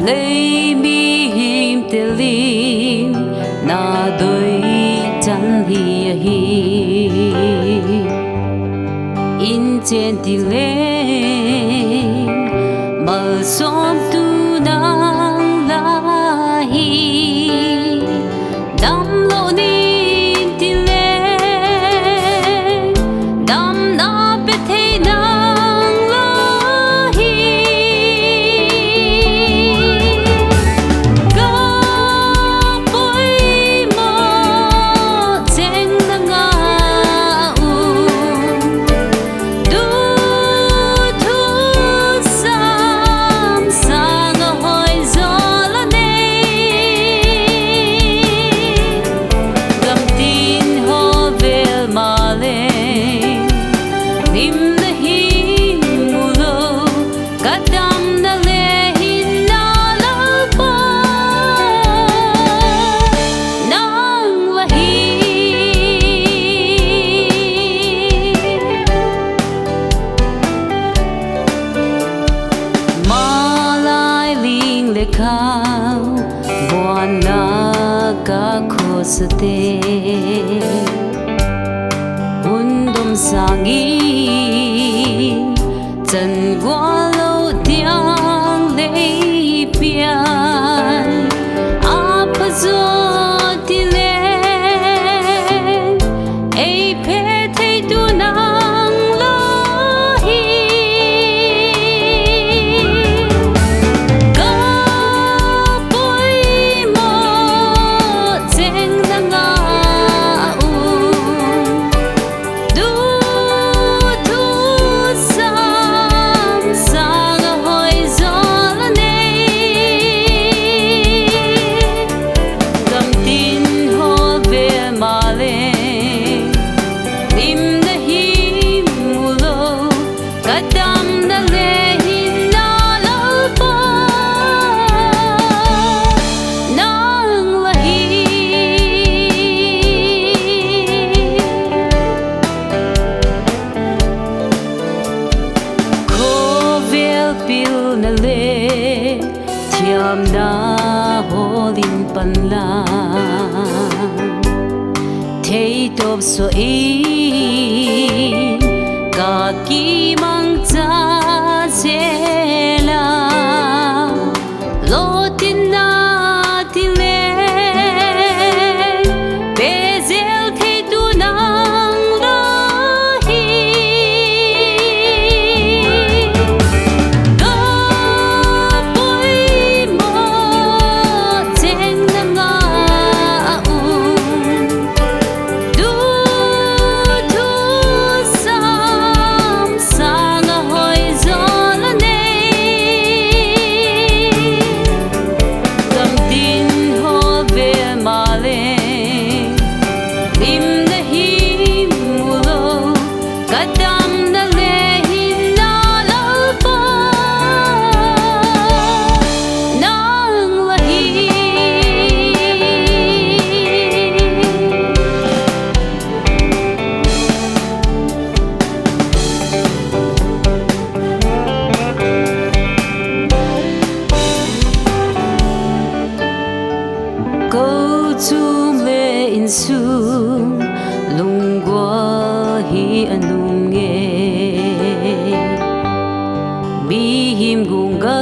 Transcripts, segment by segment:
lấy mi him te lim na đôi chân hi hi in trên đi lên mà xóm tu nang la hi đam lo ni đi lên đam na be thế nang la hi ga bôi mo trên nang a u du thu sam sang hỏi gió la ne gam tin ho vel ma le nim na hi mu lo kadam na le hin na la pa nang la hi ma lai ling le khao buan na ka kho sa te undom sangi chân qua lâu tiếng lấy pian áp gió thì lên ấy phê thấy tu nang lo hi ga bôi mo trên nang a u du thu sam sang hỏi gió la ne gam tin ho ve ma le nim na hi mu lo kadam na le hin na la pa nang la hi kho vel pil na le thiam na holin pan la thei top so i ka ki mang cha che la lo tin na ti le be zel thei tu nang la hi ga bôi mo trên nang a u du thu sam sang hỏi gió la ne gam tin ho ve ma le nim na hi mu lo kadam na le hin na la pa nang la hi câu chum le in sum lung qua hi an lung nghe bi him gung ga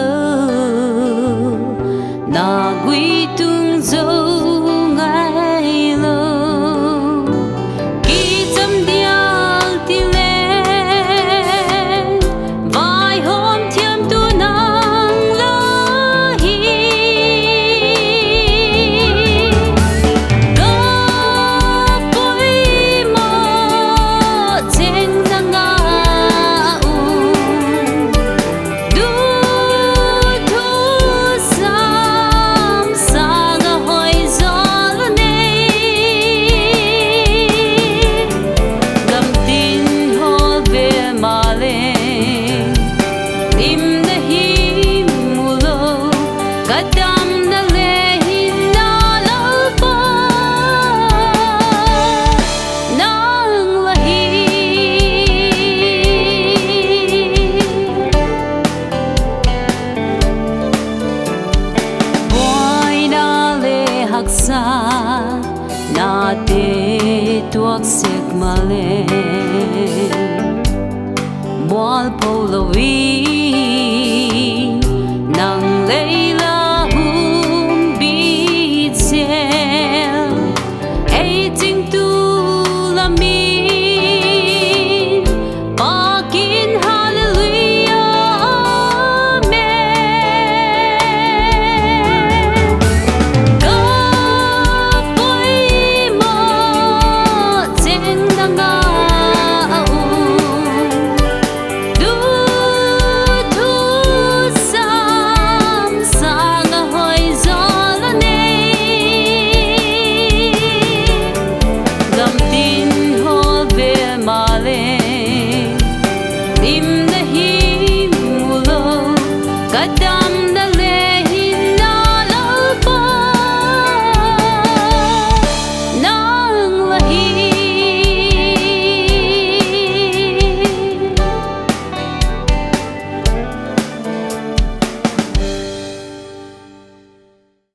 na gui tung dâu ngai lo ki cham diang ti le vai hôm thiam tu nang la hi ga bôi mo trên nang a u du thu sam sang hỏi gió la ne gam tin ho ve ma le nim na hi mu lo kadam